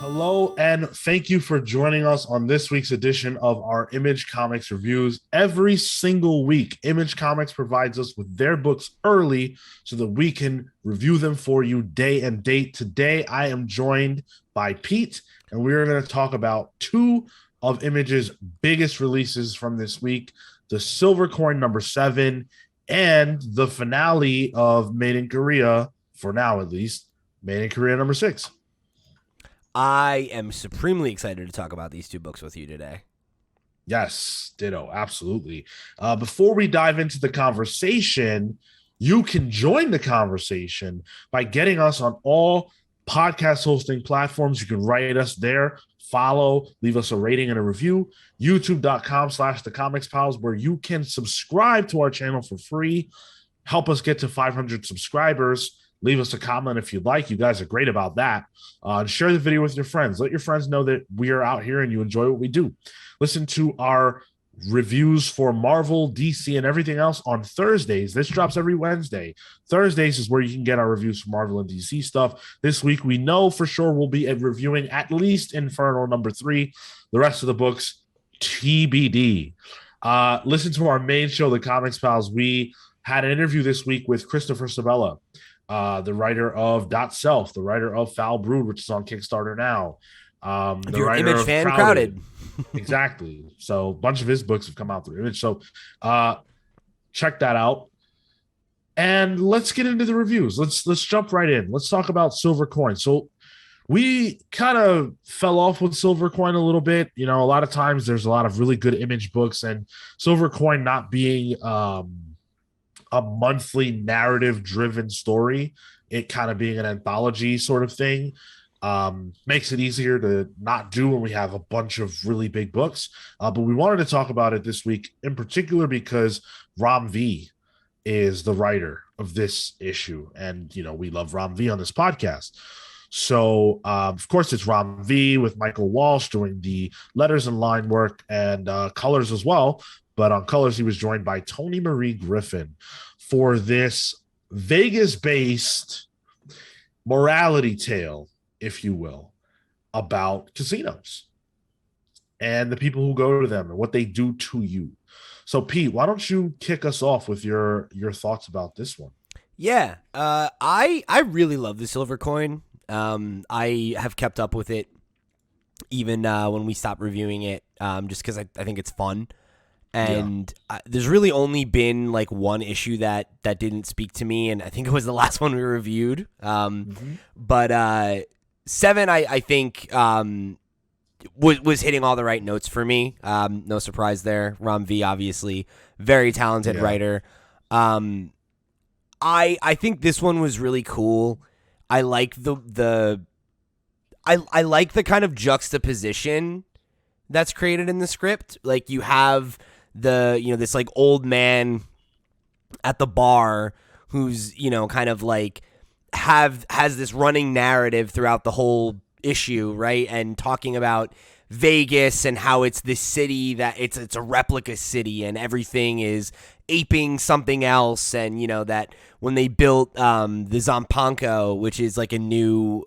Hello, and thank you for joining us on this week's edition of our Image Comics reviews. Every single week, Image Comics provides us with their books early so that we can review them for you day and date. Today, I am joined by Pete, and we're going to talk about two of Image's biggest releases from this week, the Silver Coin #7 and the finale of Made in Korea, for now at least, Made in Korea #6. I am supremely excited to talk about these two books with you today. Yes, ditto, absolutely. Before we dive into the conversation, you can join the conversation by getting us on all podcast hosting platforms. You can write us there, follow, leave us a rating and a review. YouTube.com/The Comics Pals, where you can subscribe to our channel for free. Help us get to 500 subscribers. Leave us a comment if you'd like. You guys are great about that. And share the video with your friends. Let your friends know that we are out here and you enjoy what we do. Listen to our reviews for Marvel, DC, and everything else on Thursdays. This drops every Wednesday. Thursdays is where you can get our reviews for Marvel and DC stuff. This week, we know for sure we'll be reviewing at least Inferno #3. The rest of the books, TBD. Listen to our main show, The Comics Pals. We had an interview this week with Christopher Sabella, the writer of Dot Self, the writer of Foul Brood, which is on Kickstarter now. If you're an Image fan, Crowded. Exactly. So a bunch of his books have come out through Image. So check that out. And let's get into the reviews. Let's jump right in. Let's talk about Silver Coin. So we kind of fell off with Silver Coin a little bit. You know, a lot of times there's a lot of really good Image books, and Silver Coin not being a monthly narrative driven story, it kind of being an anthology sort of thing, makes it easier to not do when we have a bunch of really big books. But we wanted to talk about it this week in particular because Ram V is the writer of this issue. And, you know, we love Ram V on this podcast. So, of course, it's Ram V with Michael Walsh doing the letters and line work and colors as well. But on colors, he was joined by Toni Marie Griffin for this Vegas-based morality tale, if you will, about casinos and the people who go to them and what they do to you. So, Pete, why don't you kick us off with your thoughts about this one? Yeah, I really love the Silver Coin. I have kept up with it even when we stopped reviewing it, just because I think it's fun. And there's really only been like one issue that didn't speak to me, and I think it was the last one we reviewed. But 7, I think, was hitting all the right notes for me. No surprise there. Ram V, obviously, very talented writer. I think this one was really cool. I like I like the kind of juxtaposition that's created in the script. Like, you have this like old man at the bar who's, kind of like has this running narrative throughout the whole issue, right? And talking about Vegas and how it's this city that it's a replica city and everything is aping something else. And, that when they built the Zampanco, which is like a new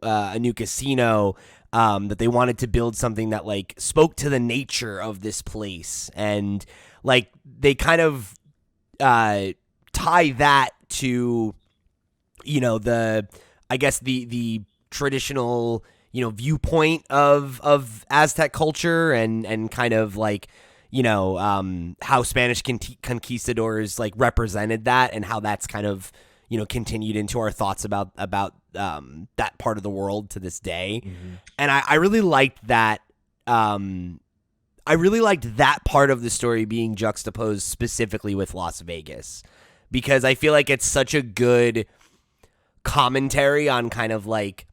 casino, that they wanted to build something that like spoke to the nature of this place. And like they kind of tie that to, the traditional, viewpoint of Aztec culture and kind of like, how Spanish conquistadors like represented that and how that's kind of, continued into our thoughts about that part of the world to this day. Mm-hmm. And I really liked that. I really liked that part of the story being juxtaposed specifically with Las Vegas, because I feel like it's such a good commentary on kind of like,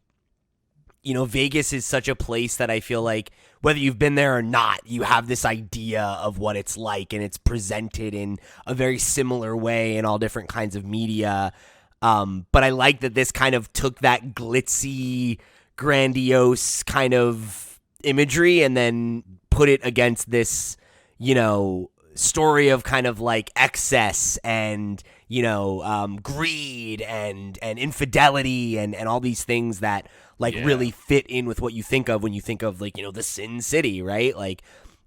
Vegas is such a place that I feel like whether you've been there or not, you have this idea of what it's like, and it's presented in a very similar way in all different kinds of media. But I like that this kind of took that glitzy, grandiose kind of imagery and then put it against this, story of kind of like excess and greed and infidelity and all these things that like really fit in with what you think of when you think of like the Sin City, right? Like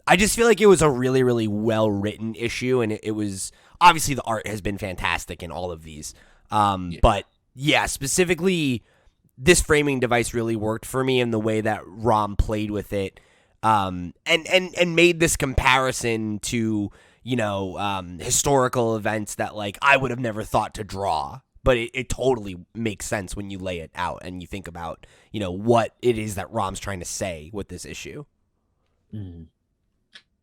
I just feel like it was a really, really well written issue, and it was obviously the art has been fantastic in all of these, but yeah, specifically this framing device really worked for me in the way that Rom played with it. And made this comparison to, historical events that like I would have never thought to draw, but it totally makes sense when you lay it out and you think about, what it is that Rom's trying to say with this issue. Mm.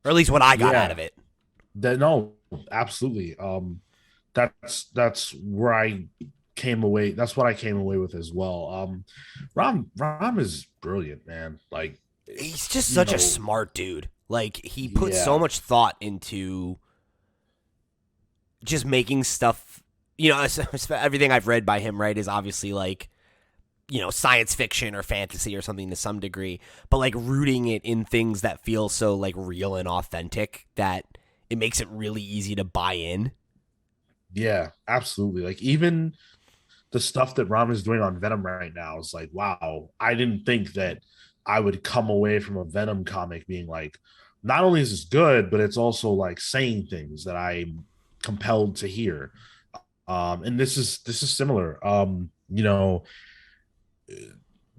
Or at least what I got out of it. No, absolutely. That's where I came away. That's what I came away with as well. Rom is brilliant, man. Like, he's just such a smart dude. Like, he put so much thought into just making stuff, everything I've read by him, right, is obviously like, science fiction or fantasy or something to some degree, but like rooting it in things that feel so like real and authentic that it makes it really easy to buy in. Yeah, absolutely. Like even the stuff that Rom is doing on Venom right now is like, wow, I didn't think that I would come away from a Venom comic being like, not only is this good, but it's also like saying things that I'm compelled to hear. And this is similar.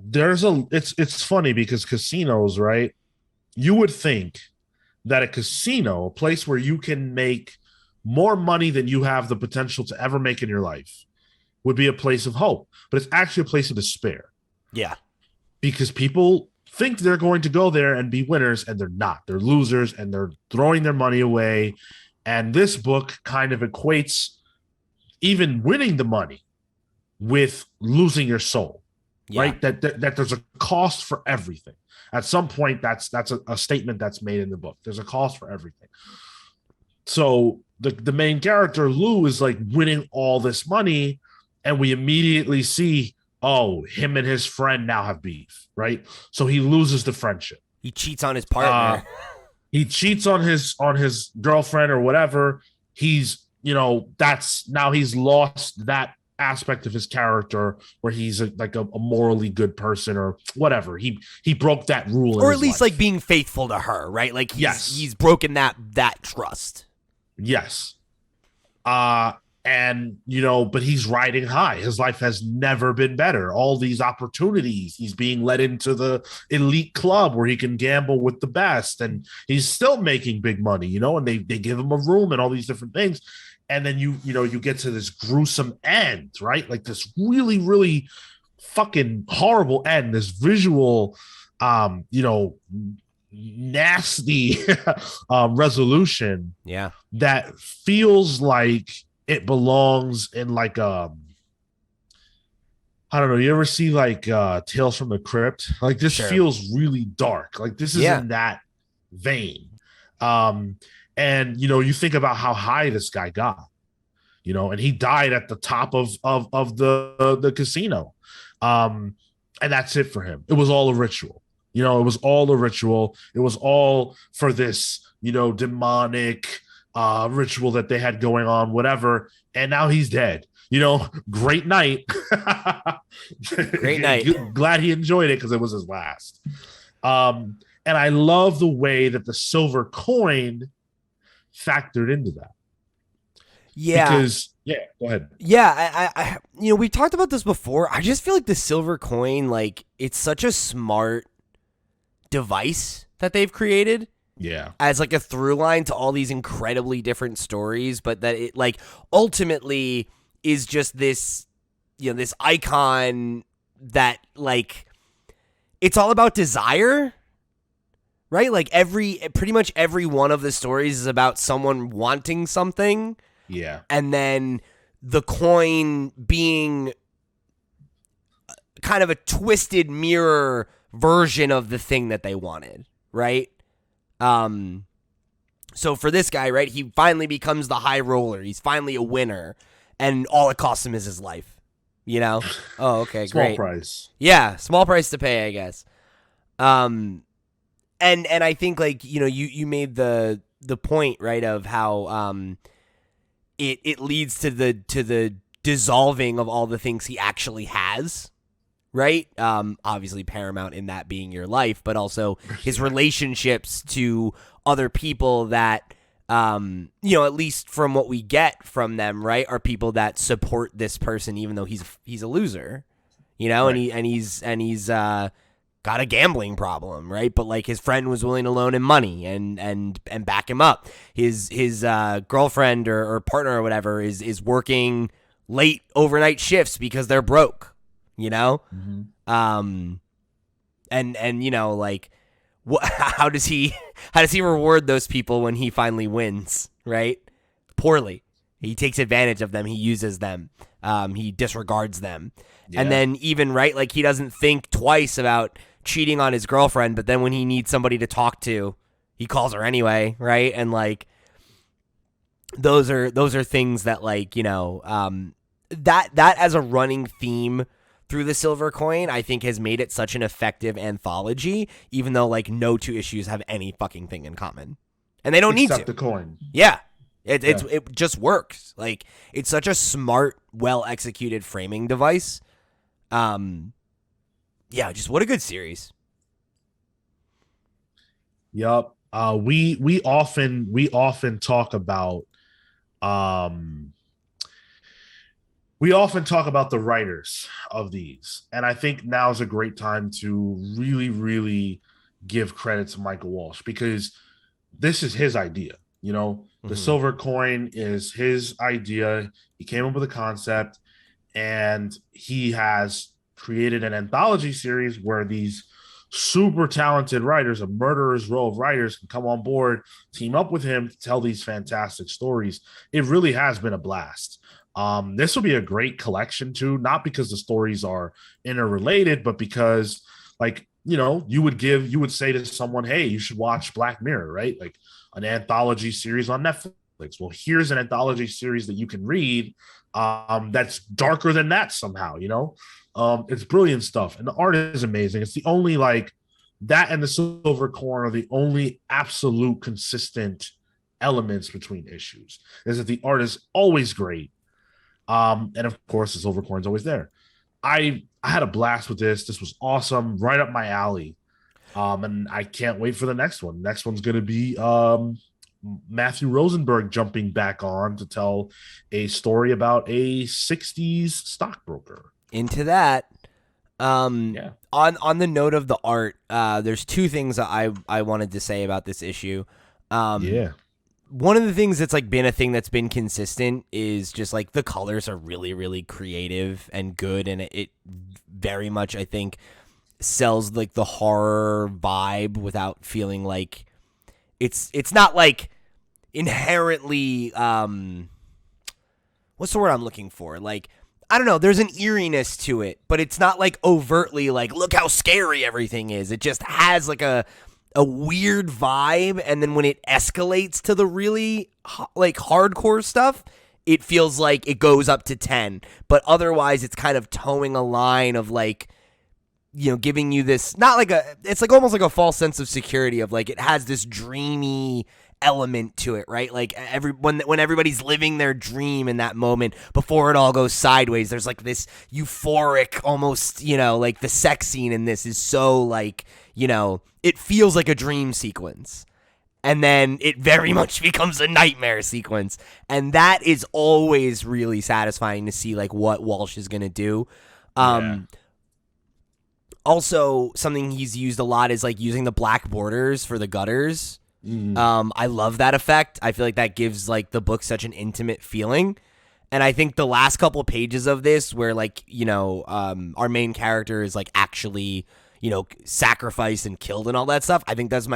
It's funny because casinos, right? You would think that a casino, a place where you can make more money than you have the potential to ever make in your life, would be a place of hope, but it's actually a place of despair. Yeah. Because people think they're going to go there and be winners, and they're not. They're losers, and they're throwing their money away. And this book kind of equates even winning the money with losing your soul, right? That there's a cost for everything. At some point, that's a statement that's made in the book. There's a cost for everything. So the main character, Lou, is like winning all this money, and we immediately see, him and his friend now have beef, right? So he loses the friendship. He cheats on his partner. He cheats on his girlfriend or whatever. He's, he's lost that aspect of his character where he's a morally good person or whatever. He broke that rule, or at least life. Like being faithful to her, right? Like he's broken that trust. Yes. And, but he's riding high. His life has never been better. All these opportunities. He's being led into the elite club where he can gamble with the best. And he's still making big money, and they give him a room and all these different things. And then you get to this gruesome end, right? Like this really, really fucking horrible end, this visual, nasty resolution. Yeah. That feels like it belongs in like I don't know, you ever see like Tales from the Crypt? Like this feels really dark. Like this is in that vein. And you think about how high this guy got, and he died at the top of the casino. And that's it for him. It was all a ritual. It was all a ritual. It was all for this, demonic ritual that they had going on, whatever. And now he's dead. Great night. Great night. Glad he enjoyed it because it was his last. And I love the way that the silver coin factored into that. Yeah. Because, go ahead. Yeah, I we talked about this before. I just feel like the silver coin, like, it's such a smart device that they've created. Yeah. As like a through line to all these incredibly different stories, but that it like ultimately is just this, this icon that like it's all about desire, right? Like pretty much every one of the stories is about someone wanting something. Yeah. And then the coin being kind of a twisted mirror version of the thing that they wanted, right? So for this guy, right, he finally becomes the high roller. He's finally a winner, and all it costs him is his life. Oh, okay, small great. Price. Yeah, small price to pay, I guess. And I think like you made the the point, right, of how it leads to the dissolving of all the things he actually has, right? Obviously paramount in that being your life, but also his relationships to other people that, at least from what we get from them, right, are people that support this person, even though he's a loser, Right. and he's got a gambling problem, right? But like his friend was willing to loan him money and back him up. His girlfriend or partner or whatever is working late overnight shifts because they're broke, Mm-hmm. um, and like, how does he reward those people when he finally wins? Right, poorly. He takes advantage of them. He uses them. He disregards them, and then even right, like he doesn't think twice about cheating on his girlfriend. But then when he needs somebody to talk to, he calls her anyway, right? And like, those are things that like that as a running theme through the Silver Coin, I think has made it such an effective anthology, even though like no two issues have any fucking thing in common, and they don't need to. Except the coin. Yeah, it just works. Like it's such a smart, well executed framing device. Just what a good series. Yup. We often talk about um we often talk about the writers of these, and I think now is a great time to really, really give credit to Michael Walsh, because this is his idea. The Mhm. silver coin is his idea. He came up with a concept, and he has created an anthology series where these super talented writers, a murderer's row of writers, can come on board, team up with him to tell these fantastic stories. It really has been a blast. This will be a great collection too, not because the stories are interrelated, but because, like, you would say to someone, hey, you should watch Black Mirror, right? Like an anthology series on Netflix. Well, here's an anthology series that you can read, that's darker than that somehow. It's brilliant stuff, and the art is amazing. It's the only, like, that and the silver coin are the only absolute consistent elements between issues. Is that the art is always great, and of course the silver coin's always there. I had a blast with this. This was awesome, right up my alley. And I can't wait for the next one. Next one's going to be Matthew Rosenberg jumping back on to tell a story about a 60s stockbroker. Into that. Yeah. On the note of the art, there's two things that I wanted to say about this issue. Yeah. One of the things that's like been a thing that's been consistent is just like the colors are really, really creative and good, and it very much, I think, sells like the horror vibe without feeling like it's not like inherently what's the word I'm looking for? Like, I don't know, there's an eeriness to it, but it's not like overtly like, look how scary everything is. It just has like a weird vibe, and then when it escalates to the really like hardcore stuff, it feels like it goes up to 10. But otherwise it's kind of towing a line of like, giving you this, not like it's like almost like a false sense of security of like, it has this dreamy element to it, right? Like when everybody's living their dream in that moment before it all goes sideways, there's like this euphoric almost, like the sex scene in this is so like, it feels like a dream sequence. And then it very much becomes a nightmare sequence. And that is always really satisfying to see like what Walsh is going to do. Yeah. Also, something he's used a lot is like using the black borders for the gutters. I love that effect. I feel like that gives like the book such an intimate feeling. And I think the last couple of pages of this where like, our main character is like actually, sacrificed and killed and all that stuff, I think that's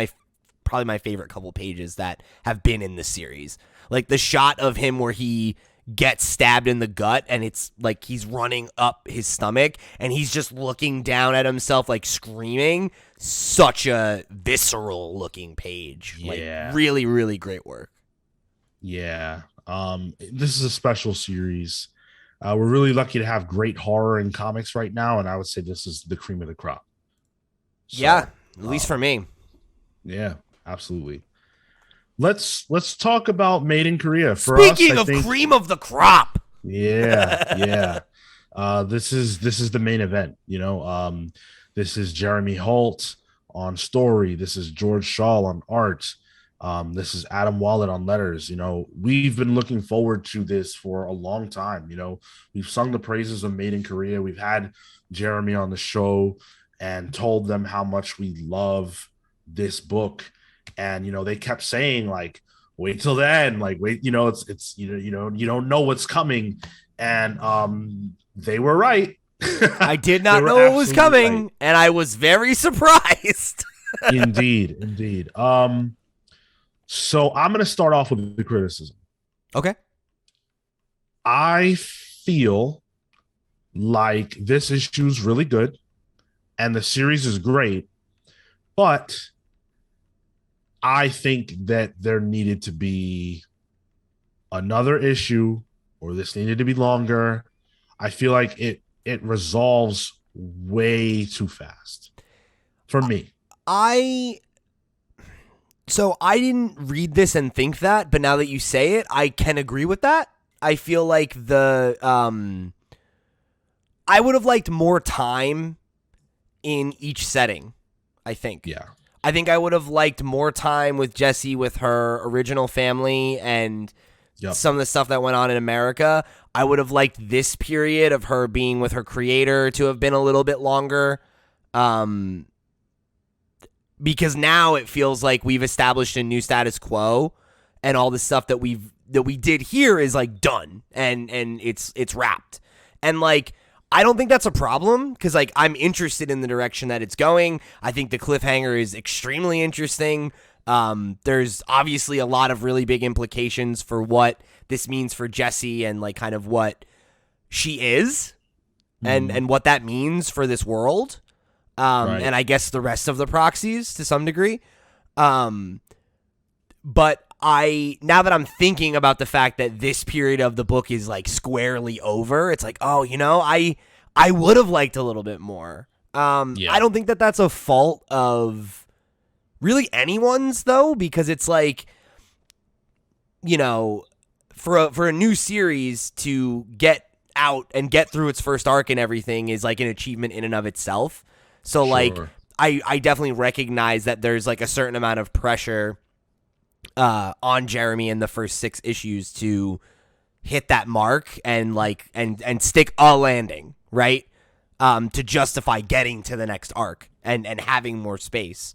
probably my favorite couple pages that have been in the series. Like the shot of him where he gets stabbed in the gut and it's like he's running up his stomach and he's just looking down at himself like screaming. Such a visceral looking page. Yeah. Like really, really great work. Yeah. This is a special series. We're really lucky to have great horror in comics right now, and I would say this is the cream of the crop. So, yeah, at least for me. Yeah, absolutely. let's talk about Made in Korea. For us, Speaking I of think, cream of the crop. yeah, yeah. This is the main event. This is Jeremy Holt on story. This is George Shaw on art. This is Adam Wallet on letters. We've been looking forward to this for a long time. We've sung the praises of Made in Korea. We've had Jeremy on the show and told them how much we love this book. And they kept saying, like, wait till then, like, wait, it's you don't know what's coming. And they were right. I did They not were know it was absolutely coming, right. and I was very surprised. Indeed. So I'm going to start off with the criticism. Okay. I feel like this issue is really good and the series is great, but I think that there needed to be another issue, or this needed to be longer. I feel like it resolves way too fast for me. So I didn't read this and think that, but now that you say it, I can agree with that. I feel like I would have liked more time in each setting, I think. Yeah. I think I would have liked more time with Jessie, with her original family, and some of the stuff that went on in America. I would have liked this period of her being with her creator to have been a little bit longer. Because now it feels like we've established a new status quo, and all the stuff that we did here is like done and it's wrapped. And like, I don't think that's a problem, because like, I'm interested in the direction that it's going. I think the cliffhanger is extremely interesting. There's obviously a lot of really big implications for what this means for Jessie and like kind of what she is and what that means for this world. Right. And I guess the rest of the proxies to some degree. But now that I'm thinking about the fact that this period of the book is like squarely over, it's like, oh, I would have liked a little bit more. I don't think that that's a fault of really anyone's, though, because it's like, for a new series to get out and get through its first arc and everything is like an achievement in and of itself. So like, I definitely recognize that there's like a certain amount of pressure on Jeremy in the first 6 issues to hit that mark and like and stick a landing, right? To justify getting to the next arc and having more space.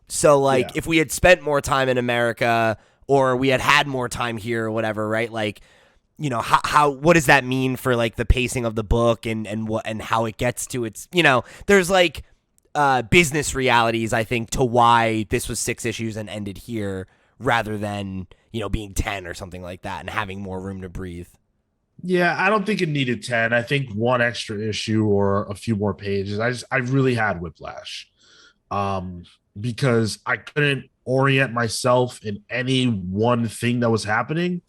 So like, if we had spent more time in America, or we had more time here or whatever, right? Like, what does that mean for like the pacing of the book and what and how it gets to its, there's like business realities, I think, to why this was 6 issues and ended here rather than, being 10 or something like that and having more room to breathe. Yeah, I don't think it needed 10. I think one extra issue or a few more pages. I really had whiplash. Because I couldn't orient myself in any one thing that was happening,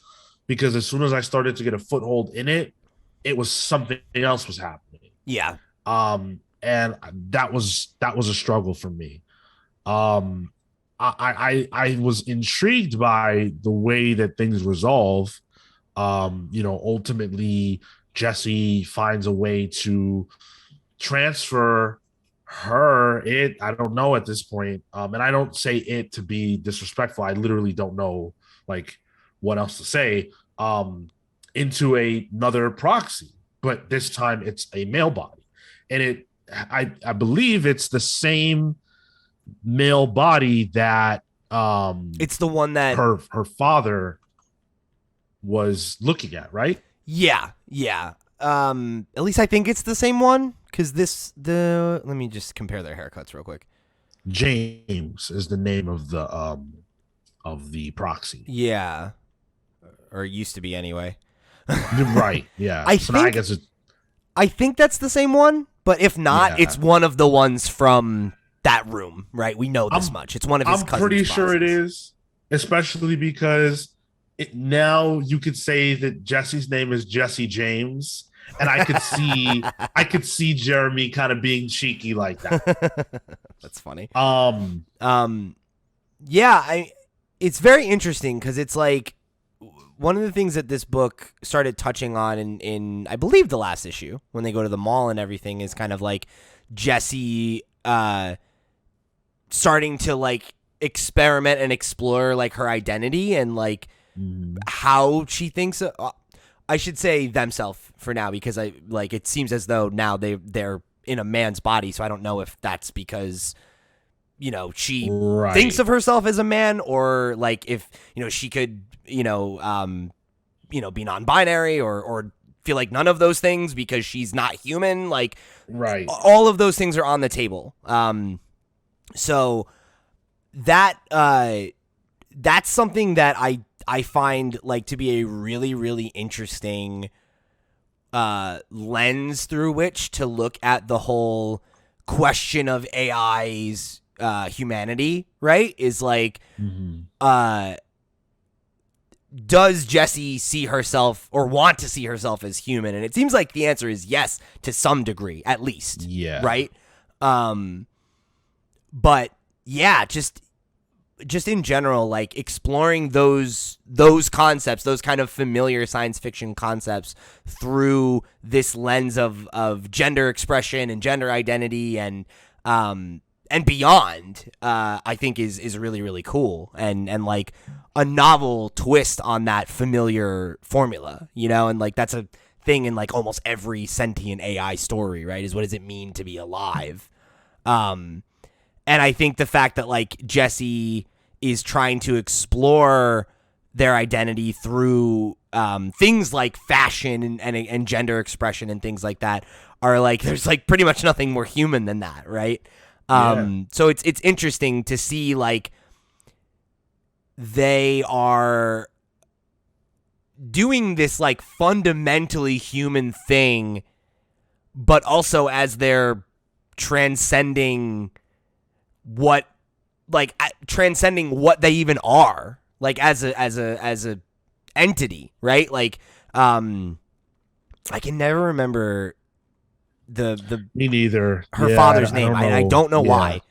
because as soon as I started to get a foothold in it, it was something else was happening. Yeah. And that was a struggle for me. I was intrigued by the way that things resolve. Ultimately Jessie finds a way to transfer I don't know at this point. And I don't say it to be disrespectful. I literally don't know like what else to say, into another proxy, but this time it's a male body. And I believe it's the same male body that it's the one that her father was looking at, right? Yeah. At least I think it's the same one, because let me just compare their haircuts real quick. James is the name of the proxy. Yeah. Or it used to be anyway. Right. Yeah. I think that's the same one, but if not, it's one of the ones from that room, right? We know this much. It's one of his cousins. I'm pretty sure it is, especially because now you could say that Jesse's name is Jesse James, and I could see Jeremy kind of being cheeky like that. That's funny. Yeah, it's very interesting because it's like one of the things that this book started touching on in I believe the last issue when they go to the mall and everything is kind of like Jesse starting to like experiment and explore like her identity and like how she thinks I should say themselves for now because I like it seems as though now they're in a man's body, so I don't know if that's because she thinks of herself as a man or like if she could be non-binary or feel like none of those things because she's not human. Like all of those things are on the table. So that that's something that I find like to be a really, really interesting lens through which to look at the whole question of AI's humanity, right? Is like, does Jessie see herself or want to see herself as human? And it seems like the answer is yes, to some degree, at least. Yeah. Right? But yeah, just in general, like exploring those concepts, those kind of familiar science fiction concepts through this lens of gender expression and gender identity and beyond, I think is really, really cool and like a novel twist on that familiar formula, and like that's a thing in like almost every sentient AI story, right? Is what does it mean to be alive? And I think the fact that like Jesse is trying to explore their identity through things like fashion and gender expression and things like that are like there's like pretty much nothing more human than that, right? So it's interesting to see like they are doing this like fundamentally human thing, but also as they're transcending what they even are, like as a entity, right? Like I can never remember the me neither her father's name. I don't know why.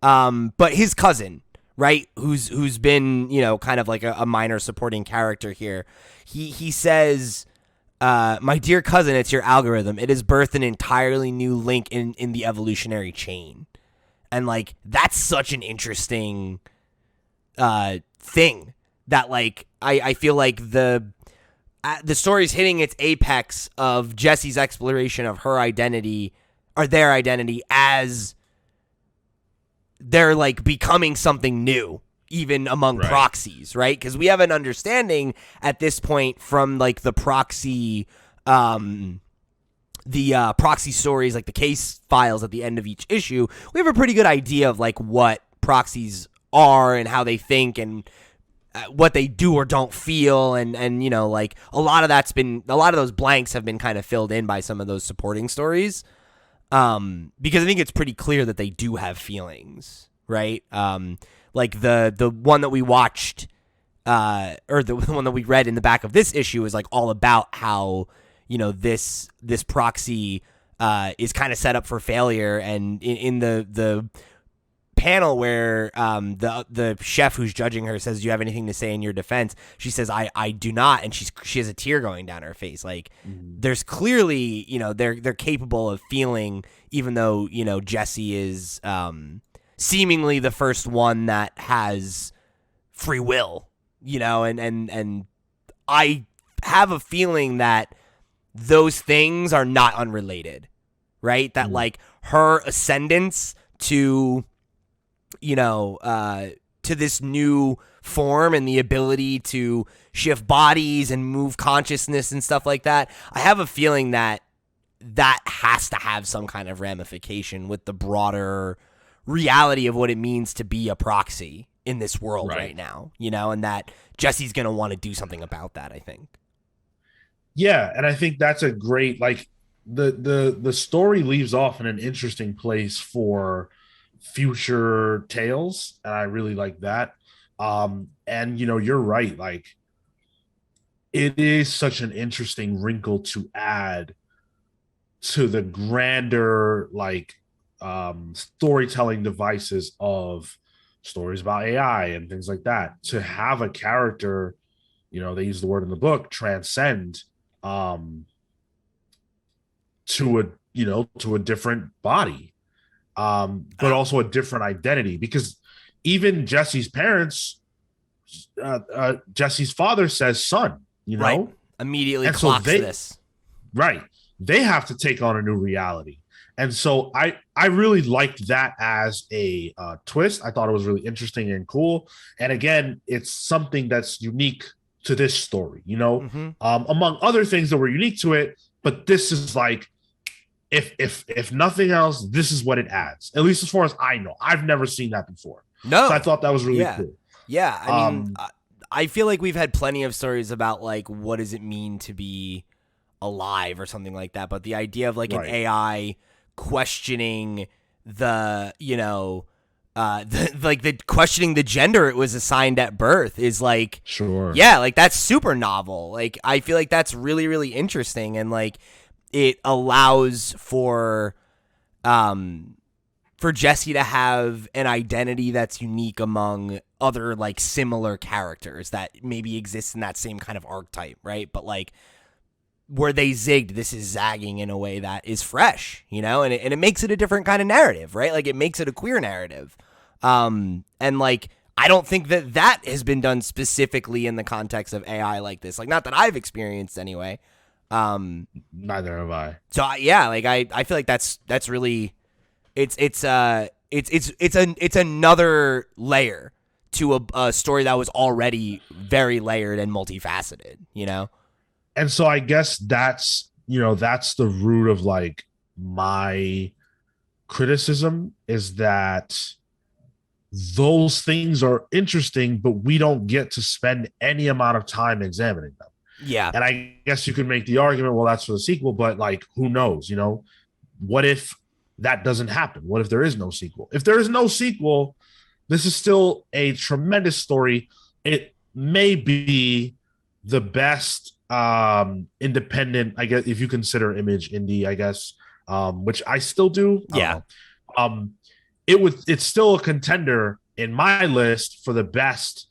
But his cousin, right, who's been kind of like a minor supporting character here. He says, my dear cousin, it's your algorithm. It has birthed an entirely new link in the evolutionary chain. And like that's such an interesting thing that like I feel like the story's hitting its apex of Jesse's exploration of her identity or their identity as they're like becoming something new even among proxies, right? Because we have an understanding at this point from like the proxy proxy stories, like the case files at the end of each issue. We have a pretty good idea of like what proxies are and how they think and what they do or don't feel, and like a lot of those blanks have been kind of filled in by some of those supporting stories, because I think it's pretty clear that they do have feelings, right? Like the one that we watched, or the one that we read in the back of this issue is like all about how this proxy is kind of set up for failure, and in the panel where the chef who's judging her says, "Do you have anything to say in your defense?" She says, I do not, and she has a tear going down her face. Like there's clearly they're capable of feeling, even though Jesse is seemingly the first one that has free will, and I have a feeling that those things are not unrelated, right? That like her ascendance to to this new form and the ability to shift bodies and move consciousness and stuff like that, I have a feeling that has to have some kind of ramification with the broader reality of what it means to be a proxy in this world right now, and that Jesse's going to want to do something about that, I think. Yeah, and I think that's a great, like, the story leaves off in an interesting place for future tales, and I really like that. And you're right, like it is such an interesting wrinkle to add to the grander like storytelling devices of stories about AI and things like that. To have a character, they use the word in the book, transcend um, to a different body, but also a different identity. Because even Jesse's parents, Jesse's father says son, Right. Immediately and clocks this. Right. They have to take on a new reality. And so I really liked that as a twist. I thought it was really interesting and cool. And again, it's something that's unique to this story, among other things that were unique to it. But this is like, if nothing else, this is what it adds. At least as far as I know, I've never seen that before. No, so I thought that was really cool. Yeah, I mean, I feel like we've had plenty of stories about like what does it mean to be alive or something like that. But the idea of like an AI questioning the the questioning the gender it was assigned at birth is like, sure, yeah, like that's super novel. Like I feel like that's really, really interesting, and like it allows for Jesse to have an identity that's unique among other like similar characters that maybe exist in that same kind of archetype, right? But like where they zigged, this is zagging in a way that is fresh, and it makes it a different kind of narrative, right? Like it makes it a queer narrative. And like I don't think that has been done specifically in the context of AI like this. Like not that I've experienced anyway. Neither have I. So yeah, like I feel like that's really it's another layer to a story that was already very layered and multifaceted, And so I guess that's the root of like my criticism, is that those things are interesting, but we don't get to spend any amount of time examining them. Yeah. And I guess you could make the argument, well, that's for the sequel, but like, who knows, what if that doesn't happen? What if there is no sequel? If there is no sequel, this is still a tremendous story. It may be the best independent, I guess, if you consider Image indie, I guess, which I still do. Yeah. It's still a contender in my list for the best,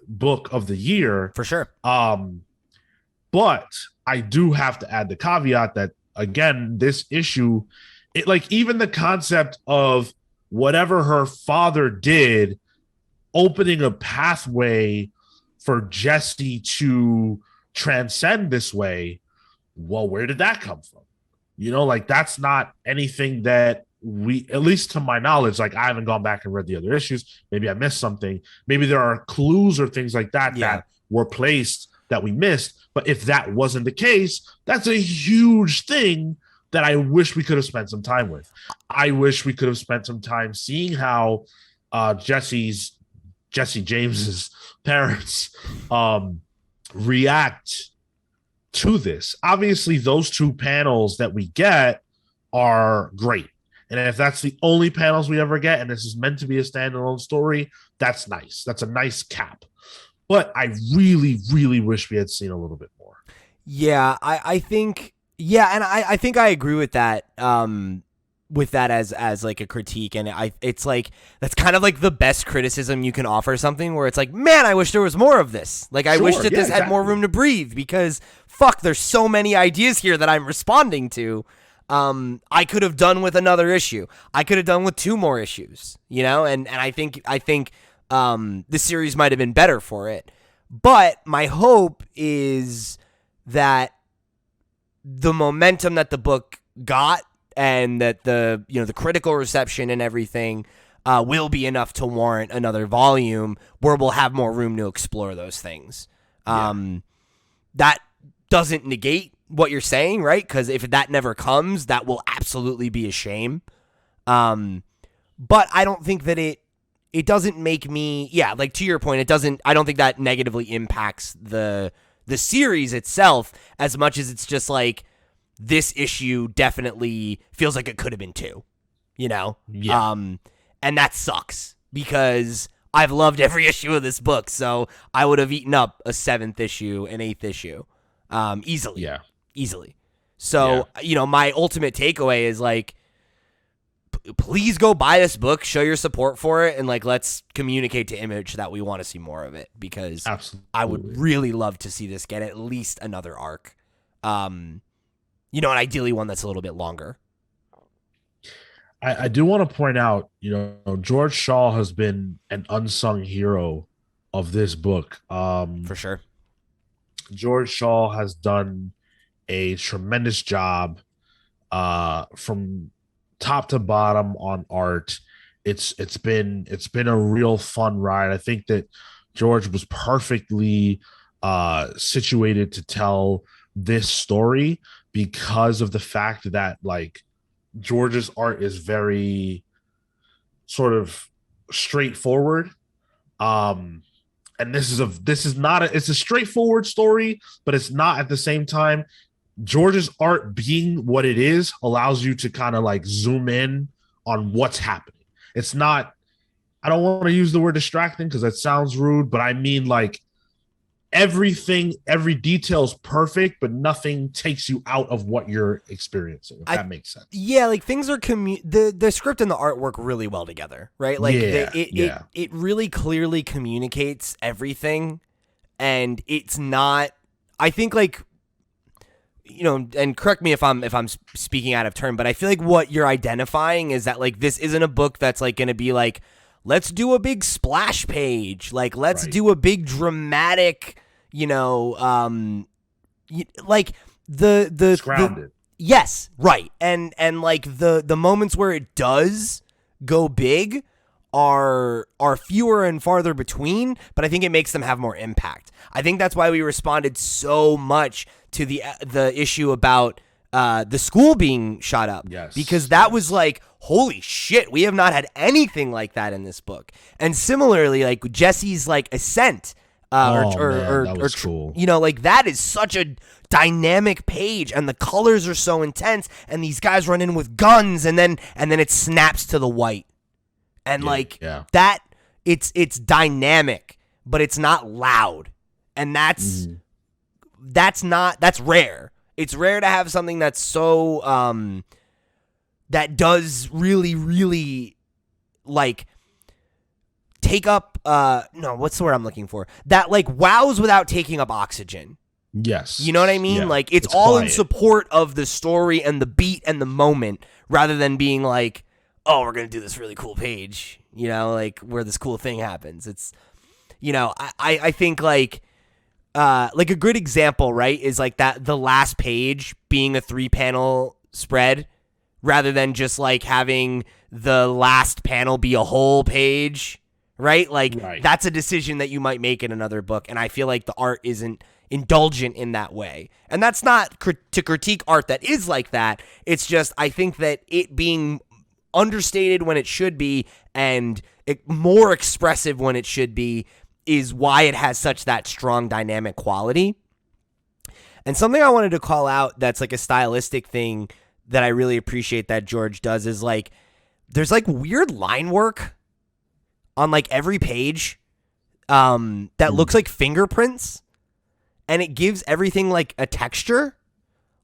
book of the year. For sure. But I do have to add the caveat that, again, this issue, it like even the concept of whatever her father did, opening a pathway for Jesse to transcend this way. Well, where did that come from? Like that's not anything that we, at least to my knowledge, like I haven't gone back and read the other issues. Maybe I missed something. Maybe there are clues or things like that that were placed that we missed. But if that wasn't the case, that's a huge thing that I wish we could have spent some time with. I wish we could have spent some time seeing how Jesse James's parents react to this. Obviously, those two panels that we get are great. And if that's the only panels we ever get, and this is meant to be a standalone story, that's nice. That's a nice cap. But I really, really wish we had seen a little bit more. Yeah, I think, and I think I agree with that. With that as like a critique, and it's like that's kind of like the best criticism you can offer something, where it's like, man, I wish there was more of this. Like I wish that this had more room to breathe, because fuck, there's so many ideas here that I'm responding to. I could have done with another issue. I could have done with 2 more issues, and I think the series might have been better for it. But my hope is that the momentum that the book got, and that the critical reception and everything will be enough to warrant another volume where we'll have more room to explore those things. That doesn't negate what you're saying, right? Because if that never comes, that will absolutely be a shame. But I don't think that it doesn't make me, like to your point, I don't think that negatively impacts the series itself as much as it's just like, this issue definitely feels like it could have been 2, and that sucks, because I've loved every issue of this book, so I would have eaten up a 7th issue, an 8th issue, easily. So, my ultimate takeaway is like, please go buy this book, show your support for it, and like let's communicate to Image that we want to see more of it, because Absolutely. I would really love to see this get at least another arc. And ideally one that's a little bit longer. I do want to point out, George Shaw has been an unsung hero of this book. For sure. George Shaw has done a tremendous job from top to bottom on art. It's been a real fun ride. I think that George was perfectly situated to tell this story because of the fact that like George's art is very sort of straightforward. And it's a straightforward story, but it's not at the same time. George's art being what it is allows you to kind of like zoom in on what's happening. It's not, I don't want to use the word distracting because that sounds rude, but I mean like everything, every detail is perfect, but nothing takes you out of what you're experiencing, if that makes sense. Yeah, like things are the script and the art work really well together, right? Like it really clearly communicates everything, and it's not, I think like, and correct me if I'm speaking out of turn, but I feel like what you're identifying is that like this isn't a book that's like going to be like, let's do a big splash page, like let's do a big dramatic, like the grounded. Yes, right. And like the moments where it does go big are fewer and farther between, but I think it makes them have more impact. I think that's why we responded so much to the issue about the school being shot up. Yes. Because that was like, holy shit, we have not had anything like that in this book. And similarly, like Jesse's like ascent, that was cool. Like that is such a dynamic page, and the colors are so intense, and these guys run in with guns, and then it snaps to the white, and that it's dynamic, but it's not loud, and that's rare. It's rare to have something that's so that does really, really like take up what's the word I'm looking for? That like wows without taking up oxygen. Yes. You know what I mean? Yeah. Like it's all quiet. in support of the story and the beat and the moment, rather than being like, oh, we're going to do this really cool page, like where this cool thing happens. It's, I think like a good example, right, is like that the last page being a 3-panel spread rather than just like having the last panel be a whole page, right? Like that's a decision that you might make in another book, and I feel like the art isn't indulgent in that way. And that's not to critique art that is like that. It's just I think that it being understated when it should be and more expressive when it should be is why it has such that strong dynamic quality. And something I wanted to call out that's like a stylistic thing that I really appreciate that George does is like there's like weird line work on like every page that looks like fingerprints, and it gives everything like a texture.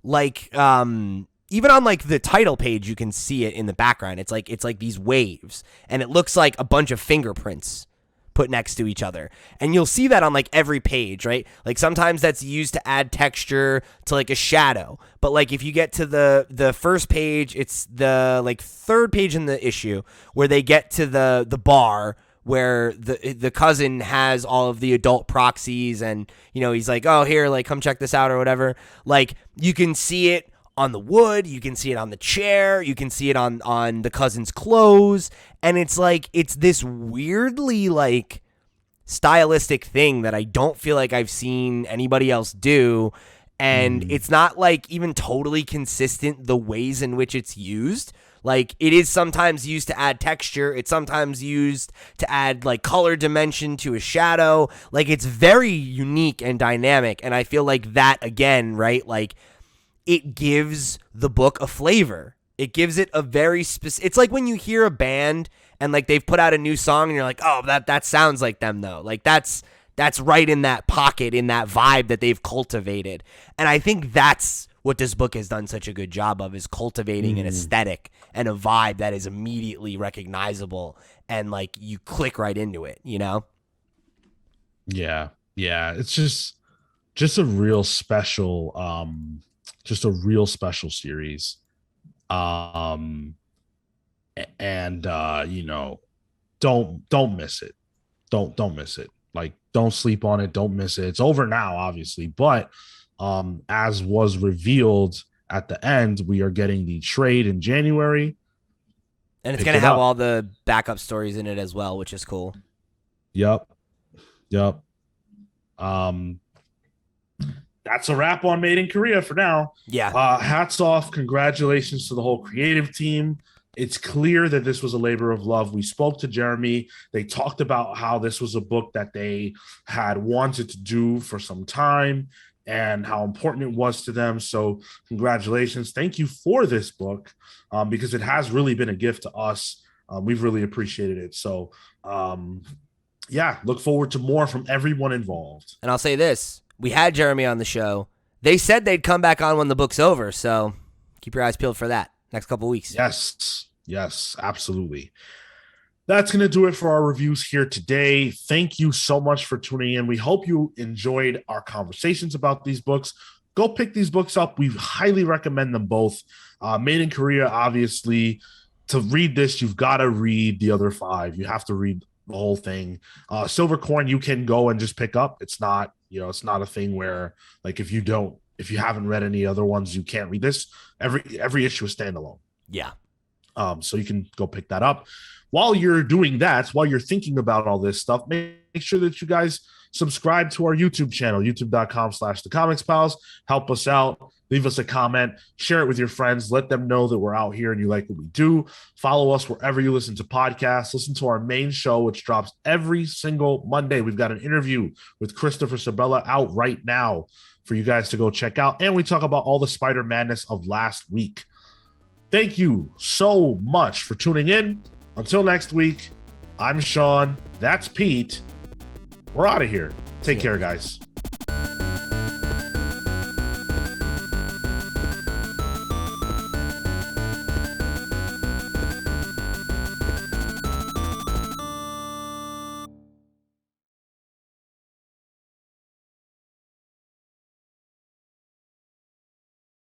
Like even on like the title page you can see it in the background. It's like these waves, and it looks like a bunch of fingerprints put next to each other, and you'll see that on like every page, right? Like sometimes that's used to add texture to like a shadow, but like if you get to the first page, it's the like third page in the issue where they get to the bar where the cousin has all of the adult proxies, and he's like, oh, here, like come check this out or whatever. Like you can see it on the wood, you can see it on the chair, you can see it on the cousin's clothes, and it's like it's this weirdly like stylistic thing that I don't feel like I've seen anybody else do, and it's not like even totally consistent the ways in which it's used. Like it is sometimes used to add texture, it's sometimes used to add like color dimension to a shadow. Like it's very unique and dynamic, and I feel like that again, right? Like it gives the book a flavor. It gives it a very specific. It's like when you hear a band and like they've put out a new song and you're like, oh, that sounds like them though. Like that's right in that pocket, in that vibe that they've cultivated. And I think that's what this book has done such a good job of is cultivating an aesthetic and a vibe that is immediately recognizable and like you click right into it, you know? Yeah. It's just a real special, series. And don't miss it. Don't miss it. Like, don't sleep on it. Don't miss it. It's over now, obviously, but as was revealed at the end, we are getting the trade in January, and it's going to have all the backup stories in it as well, which is cool. Yep. That's a wrap on Made in Korea for now. Yeah. Hats off. Congratulations to the whole creative team. It's clear that this was a labor of love. We spoke to Jeremy. They talked about how this was a book that they had wanted to do for some time and how important it was to them. So congratulations. Thank you for this book, because it has really been a gift to us. We've really appreciated it. So, look forward to more from everyone involved. And I'll say this. We had Jeremy on the show. They said they'd come back on when the book's over, so keep your eyes peeled for that next couple of weeks. Yes, absolutely. That's going to do it for our reviews here today. Thank you so much for tuning in. We hope you enjoyed our conversations about these books. Go pick these books up. We highly recommend them both. Made in Korea, obviously. To read this, you've got to read the other 5. You have to read the whole thing. Silver Coin, you can go and just pick up. It's not a thing where, like, if you haven't read any other ones, you can't read this. Every issue is standalone. Yeah. So you can go pick that up. While you're doing that, while you're thinking about all this stuff, make sure that you guys subscribe to our YouTube channel, youtube.com/thecomicspals. Help us out. Leave us a comment. Share it with your friends. Let them know that we're out here and you like what we do. Follow us wherever you listen to podcasts. Listen to our main show, which drops every single Monday. We've got an interview with Christopher Sabella out right now for you guys to go check out. And we talk about all the Spider Madness of last week. Thank you so much for tuning in. Until next week, I'm Sean. That's Pete. We're out of here. Take care, guys.